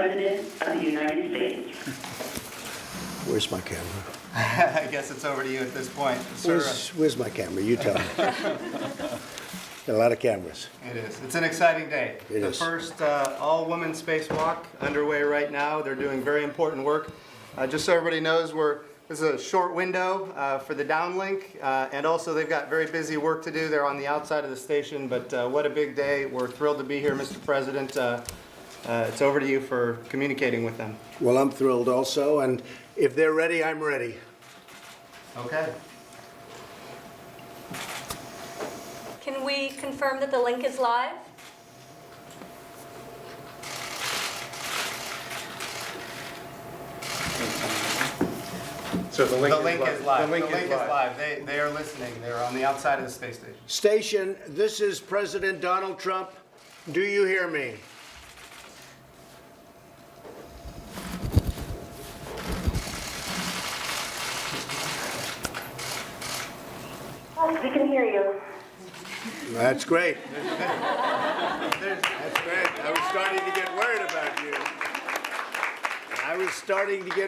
President of the United States. Where's my camera? I guess it's over to you at this point, sir. Where's my camera? You tell me. Got a lot of cameras. It is. It's an exciting day. It the is. first all-woman spacewalk underway right now. They're doing very important work. Just so everybody knows, this is a short window for the downlink, and also they've got very busy work to do. They're on the outside of the station, but what a big day. We're thrilled to be here, Mr. President. It's over to you for communicating with them. Well, I'm thrilled also, and if they're ready, I'm ready. Okay. Can we confirm that the link is live? So the link is live. The link is live. They are listening. They're on the outside of the space station. Station, this is President Donald Trump. Do you hear me? We can hear you. That's great. That's great. I was starting to get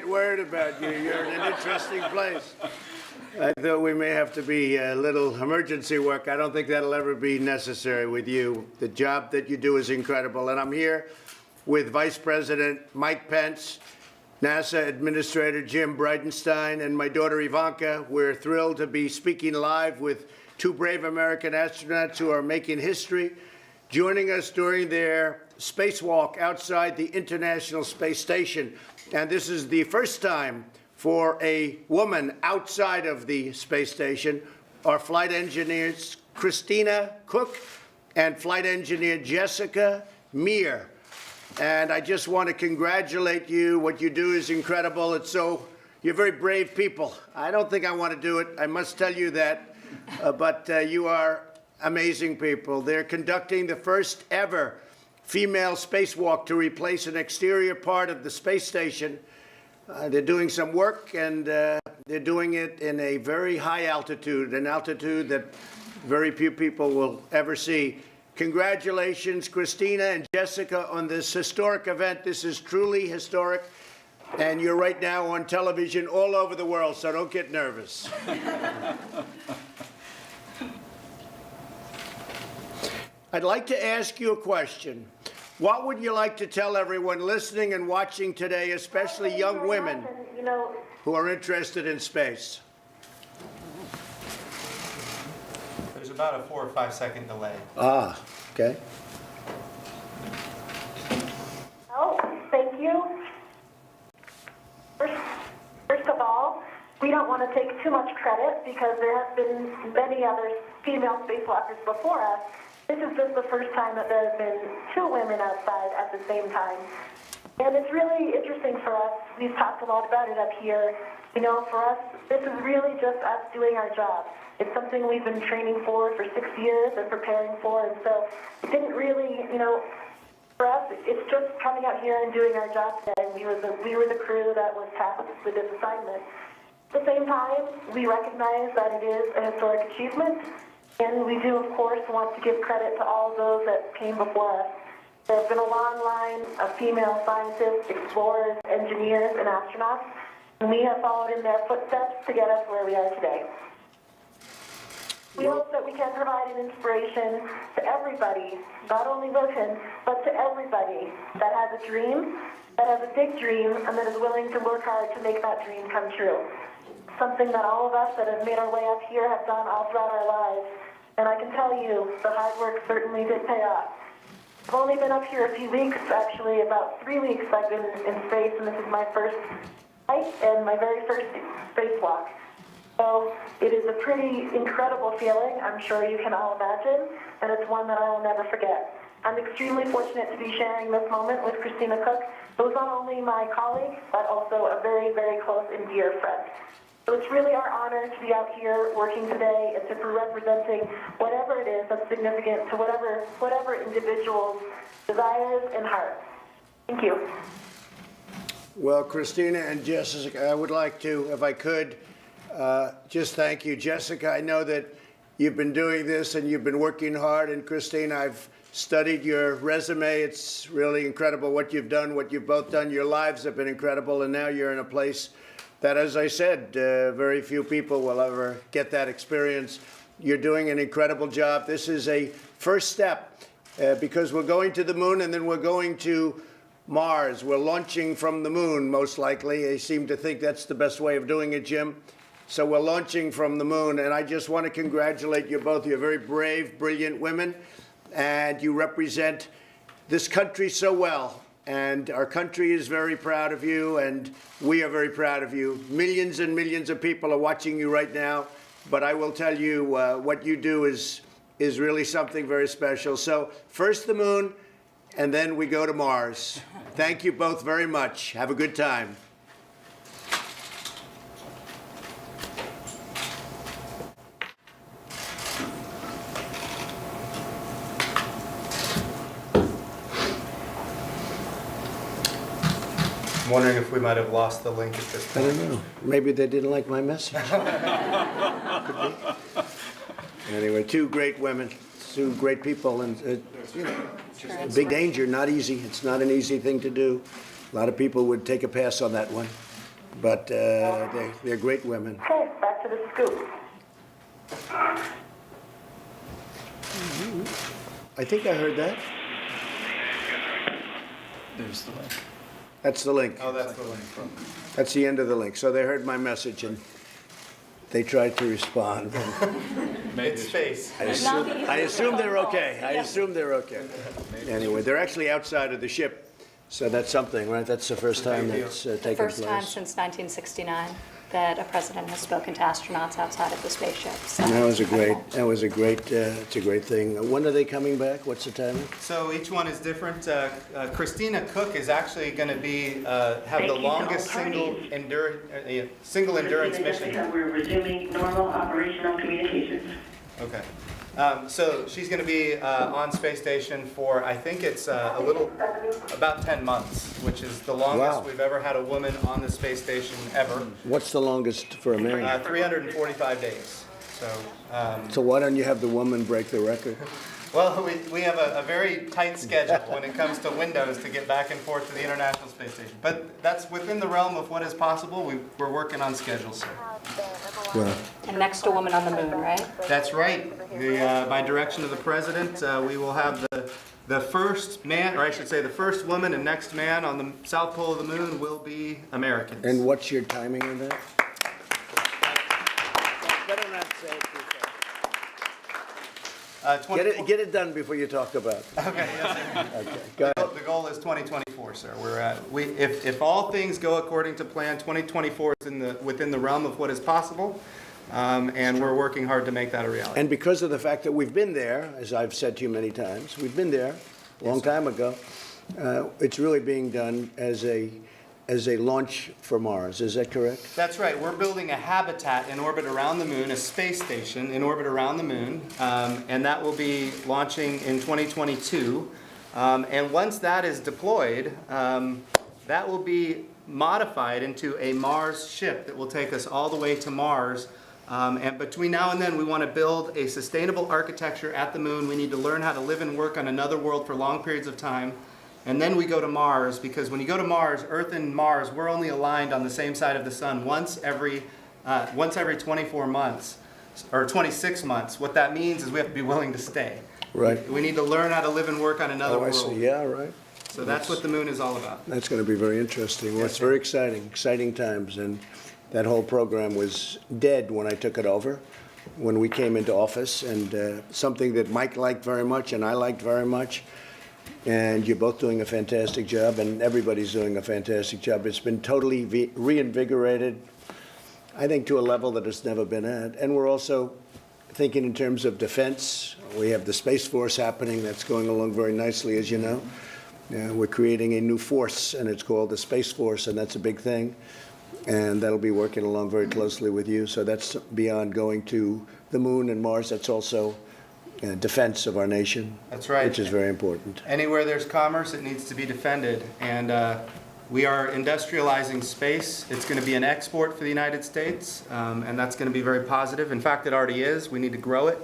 worried about you. You're in an interesting place. I thought we may have to be a little emergency work. I don't think that'll ever be necessary with you. The job that you do is incredible. And I'm here with Vice President Mike Pence, NASA Administrator Jim Bridenstine, and my daughter Ivanka. We're thrilled to be speaking live with two brave American astronauts who are making history, joining us during their spacewalk outside the International Space Station. And this is the first time for a woman outside of the space station. Our flight engineers, Christina Cook and flight engineer Jessica Meir. And I just want to congratulate you. What you do is incredible. You're very brave people. I don't think I want to do it. I must tell you that. But you are amazing people. They're conducting the first ever female spacewalk to replace an exterior part of the space station. They're doing some work, and they're doing it in a very high altitude, an altitude that very few people will ever see. Congratulations, Christina and Jessica, on this historic event. This is truly historic, and you're right now on television all over the world, so don't get nervous. I'd like to ask you a question. What would you like to tell everyone listening and watching today, especially young women who are interested in space? There's about a 4 or 5 second delay. Ah, okay. Oh, thank you. First of all, we don't want to take too much credit because there have been many other female spacewalkers before us. This is just the first time that there have been two women outside at the same time. And it's really interesting for us. We've talked a lot about it up here. For us, this is really just us doing our job. It's something we've been training for 6 years and preparing for. And so it didn't really, for us, it's just coming out here and doing our job today. We were the crew that was tasked with this assignment. At the same time, we recognize that it is a historic achievement. And we do, of course, want to give credit to all those that came before us. There's been a long line of female scientists, explorers, engineers, and astronauts, and we have followed in their footsteps to get us where we are today. We hope that we can provide an inspiration to everybody, not only women, but to everybody that has a dream, that has a big dream, and that is willing to work hard to make that dream come true. Something that all of us that have made our way up here have done all throughout our lives. And I can tell you, the hard work certainly did pay off. I've only been up here a few weeks, actually about 3 weeks I've been in space, and this is my first flight and my very first spacewalk. So it is a pretty incredible feeling, I'm sure you can all imagine, and it's one that I will never forget. I'm extremely fortunate to be sharing this moment with Christina Cook, who is not only my colleague, but also a very, very close and dear friend. So it's really our honor to be out here working today and to be representing whatever it is that's significant to whatever individual's desires and hearts. Thank you. Well, Christina and Jessica, I would like to, if I could, just thank you. Jessica, I know that You've been doing this and you've been working hard. And Christine, I've studied your resume. It's really incredible what you've done, what you've both done. Your lives have been incredible. And now you're in a place that, as I said, very few people will ever get that experience. You're doing an incredible job. This is a first step because we're going to the moon and then we're going to Mars. We're launching from the moon, most likely. They seem to think that's the best way of doing it, Jim. So we're launching from the moon, and I just want to congratulate you both. You're very brave, brilliant women, and you represent this country so well. And our country is very proud of you, and we are very proud of you. Millions and millions of people are watching you right now, but I will tell you what you do is really something very special. So first the moon, and then we go to Mars. Thank you both very much. Have a good time. I'm wondering if we might have lost the link at this I point. don't know. Maybe they didn't like my message. Could be. Anyway, two great women, two great people, and you know, a big danger, not easy. It's not an easy thing to do. A lot of people would take a pass on that one, but they're great women. Okay, back to the scoop. I think I heard that. There's the link. That's the link. Oh, that's the link. That's the end of the link. So they heard my message and they tried to respond. It's space. I assume they're okay. I assume they're okay. Anyway, they're actually outside of the ship, so that's something, right? That's the first time that's taken place. First time since 1969 that a president has spoken to astronauts outside of the spaceship. So That was a great. It's a great thing. When are they coming back? What's the timing? So each one is different. Christina Cook is actually going to be have Thank the you to longest all parties. single endurance mission. We're resuming normal operational communications. Okay. So she's going to be on space station for, I think it's about 10 months, which is the longest Wow. we've ever had a woman on the space station ever. What's the longest for a man? 345 days. So why don't you have the woman break the record? Well, we have a very tight schedule when it comes to windows to get back and forth to the International Space Station. But that's within the realm of what is possible. We're working on schedules. Well, and next a woman on the moon, right? That's right. By direction of the president, we will have the first man, or I should say the first woman and next man on the south pole of the moon will be Americans. and what's your timing on that? Better not say it too fast. Get it done before you talk about it. Okay, yes, sir. Okay, go ahead. The goal is 2024, sir. If all things go according to plan, 2024 is within the realm of what is possible, and we're working hard to make that a reality. And because of the fact that we've been there, as I've said to you many times, we've been there a long time ago, it's really being done as a launch for Mars. Is that correct? That's right. We're building a habitat in orbit around the moon, a space station in orbit around the moon, and that will be launching in 2022. And once that is deployed, that will be modified into a Mars ship that will take us all the way to Mars. And between now and then, we want to build a sustainable architecture at the moon. We need to learn how to live and work on another world for long periods of time. And then we go to Mars, because when you go to Mars, Earth and Mars, we're only aligned on the same side of the sun once every 24 months, or 26 months. What that means is we have to be willing to stay. Right. We need to learn how to live and work on another Oh, I world. see. Yeah, right. So that's what the moon is all about. That's going to be very interesting. Well, Yes, it's sir. very exciting times. And that whole program was dead when I took it over, when we came into office, and something that Mike liked very much and I liked very much. And you're both doing a fantastic job, and everybody's doing a fantastic job. It's been totally reinvigorated, I think, to a level that it's never been at. And we're also thinking in terms of defense. We have the Space Force happening. That's going along very nicely, as you know. We're creating a new force, and it's called the Space Force, and that's a big thing. And that'll be working along very closely with you. So that's beyond going to the moon and Mars. That's also defense of our nation. That's right. Which is very important. Anywhere there's commerce, it needs to be defended. And We are industrializing space. It's going to be an export for the United States, and that's going to be very positive. In fact, it already is. We need to grow it.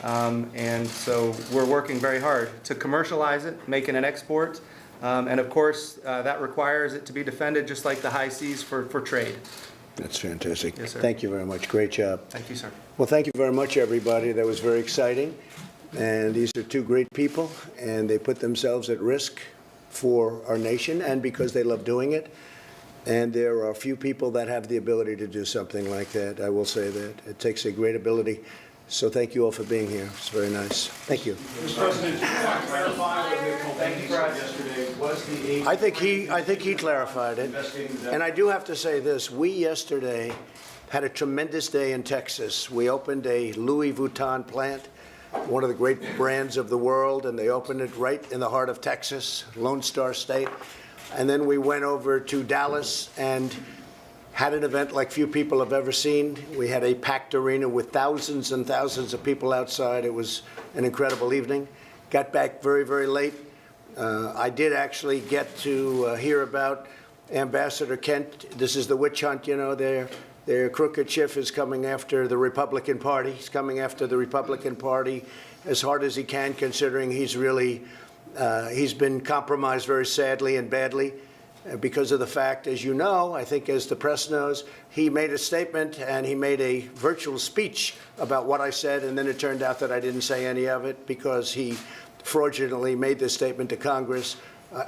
And so we're working very hard to commercialize it, make it an export. And of course, that requires it to be defended just like the high seas for trade. That's fantastic. Yes, sir. Thank you very much. Great job. Thank you, sir. Well, thank you very much, everybody. That was very exciting. And these are two great people, and they put themselves at risk for our nation and because they love doing it. And there are few people that have the ability to do something like that. I will say that. It takes a great ability. So thank you all for being here. It's very nice. Thank you. Mr. President, just want to clarify what the complaint yesterday was the agency. I think he clarified it. And I do have to say this. We yesterday had a tremendous day in Texas. We opened a Louis Vuitton plant, one of the great brands of the world, and they opened it right in the heart of Texas, Lone Star State. And then we went over to Dallas and had an event like few people have ever seen. We had a packed arena with thousands and thousands of people outside. It was an incredible evening. Got back very, very late. I did actually get to hear about Ambassador Kent. This is the witch hunt, you know, their crooked Schiff is coming after the Republican Party. He's coming after the Republican Party as hard as he can, considering he's really, he's been compromised very sadly and badly because of the fact, as you know, I think as the press knows, he made a statement and he made a virtual speech about what I said, and then it turned out that I didn't say any of it because he fraudulently made this statement to Congress.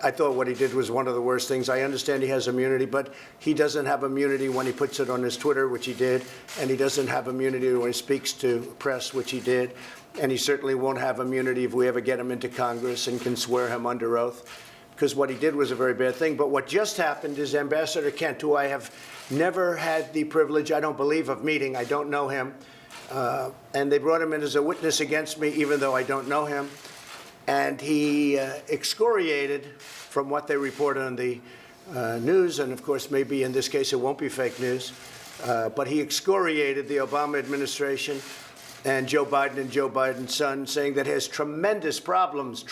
I thought what he did was one of the worst things. I understand he has immunity, but he doesn't have immunity when he puts it on his Twitter, which he did, and he doesn't have immunity when he speaks to press, which he did, and he certainly won't have immunity if we ever get him into Congress and can swear him under oath, because what he did was a very bad thing. But what just happened is Ambassador Kent, who I have never had the privilege, I don't believe, of meeting, I don't know him, and they brought him in as a witness against me, even though I don't know him. And he excoriated from what they report on the news, and of course maybe in this case it won't be fake news, but he excoriated the Obama administration and Joe Biden and Joe Biden's son, saying that he has tremendous problems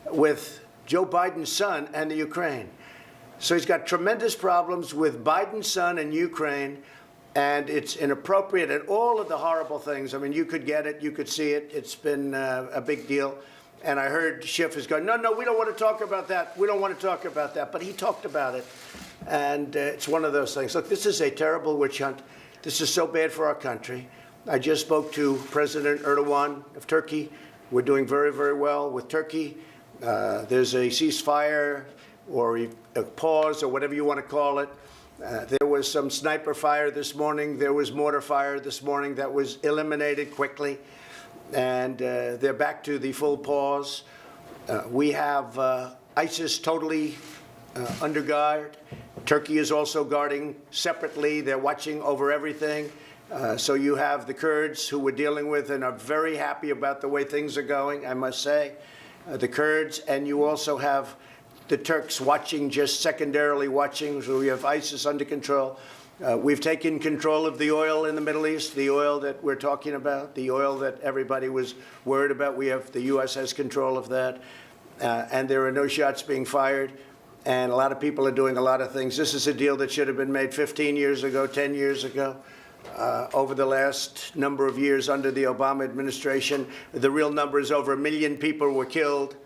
with Joe Biden's son and the Ukraine. So he's got tremendous problems with Biden's son and Ukraine, and it's inappropriate and all of the horrible things. I mean, you could get it, you could see it. It's been a big deal. And I heard Schiff is going, no, we don't want to talk about that. We don't want to talk about that. But he talked about it. And it's one of those things. Look, this is a terrible witch hunt. This is so bad for our country. I just spoke to President Erdogan of Turkey. We're doing very, very well with Turkey. There's a ceasefire or a pause or whatever you want to call it. There was some sniper fire this morning. There was mortar fire this morning that was eliminated quickly. And they're back to the full pause. We have ISIS totally under guard. Turkey is also guarding separately. They're watching over everything. So you have the Kurds who we're dealing with and are very happy about the way things are going, I must say. The Kurds, and you also have the Turks watching, just secondarily watching, so we have ISIS under control. We've taken control of the oil in the Middle East, the oil that we're talking about, the oil that everybody was worried about. The U.S. has control of that, and there are no shots being fired, and a lot of people are doing a lot of things. This is a deal that should have been made 15 years ago, 10 years ago. Over the last number of years under the Obama administration, the real number is over 1 million people were killed.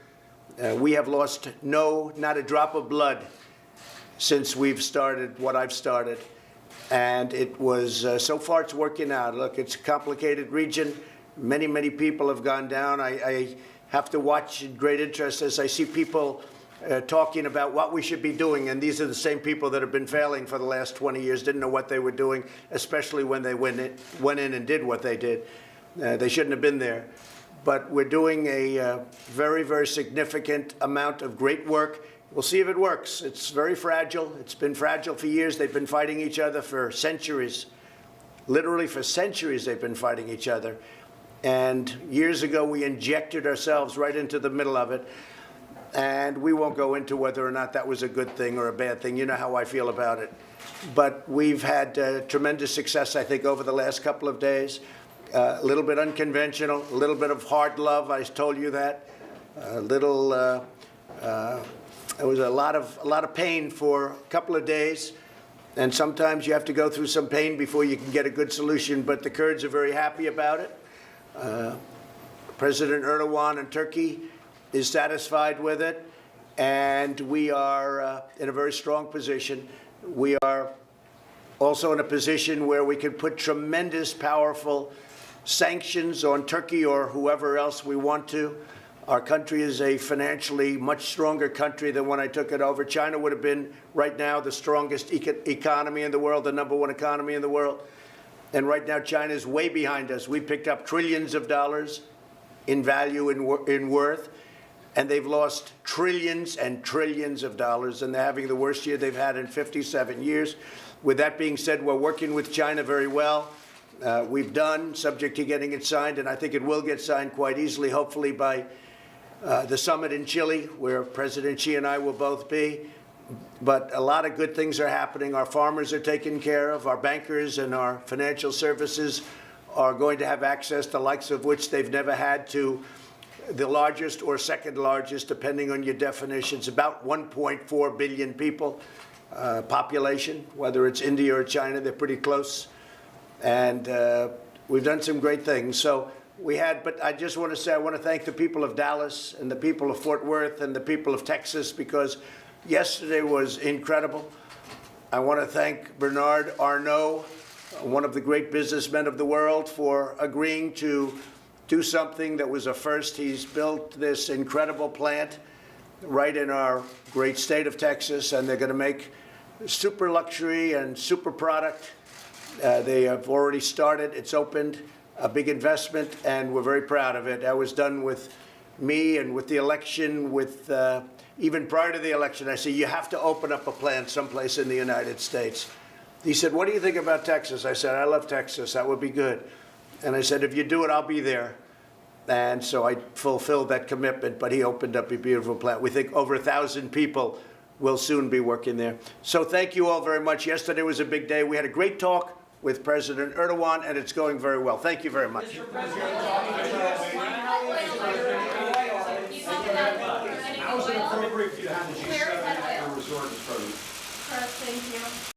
We have lost not a drop of blood since we've started what I've started. And it was, so far it's working out. Look, it's a complicated region. Many, many people have gone down. I have to watch in great interest as I see people talking about what we should be doing. And these are the same people that have been failing for the last 20 years, didn't know what they were doing, especially when they went in and did what they did. They shouldn't have been there. But we're doing a very, very significant amount of great work. We'll see if it works. It's very fragile. It's been fragile for years. They've been fighting each other for centuries. Literally for centuries they've been fighting each other. And years ago we injected ourselves right into the middle of it. And we won't go into whether or not that was a good thing or a bad thing. You know how I feel about it. But we've had tremendous success, I think, over the last couple of days. A little bit unconventional, a little bit of hard love, I told you that. A little It was a lot of pain for a couple of days, and sometimes you have to go through some pain before you can get a good solution, but the Kurds are very happy about it. President Erdogan in Turkey is satisfied with it, and we are in a very strong position. We are also in a position where we can put tremendous, powerful sanctions on Turkey or whoever else we want to. Our country is a financially much stronger country than when I took it over. China would have been, right now, the strongest economy in the world, the #1 economy in the world. And right now, China is way behind us. We picked up trillions of dollars in value, in worth, and they've lost trillions and trillions of dollars, and they're having the worst year they've had in 57 years. With that being said, we're working with China very well. We've done, subject to getting it signed, and I think it will get signed quite easily, hopefully by the summit in Chile, where President Xi and I will both be. But a lot of good things are happening. Our farmers are taken care of. Our bankers and our financial services are going to have access, the likes of which they've never had, to the largest or second largest, depending on your definitions, about 1.4 billion people population, whether it's India or China. They're pretty close. And we've done some great things. So but I just want to say, I want to thank the people of Dallas and the people of Fort Worth and the people of Texas, because yesterday was incredible. I want to thank Bernard Arnault, one of the great businessmen of the world, for agreeing to do something that was a first. He's built this incredible plant right in our great state of Texas, and they're going to make super luxury and super product. They have already started. It's opened. A big investment, and we're very proud of it. That was done with me, and with the election, even prior to the election, I said, you have to open up a plant someplace in the United States. He said, what do you think about Texas? I said, I love Texas. That would be good. And I said, if you do it, I'll be there. And so I fulfilled that commitment, but he opened up a beautiful plant. We think over 1,000 people will soon be working there. So thank you all very much. Yesterday was a big day. We had a great talk with President Erdogan, and it's going very well. Thank you very much. How is it appropriate for you to have the G7 at your resort as president? Thank you.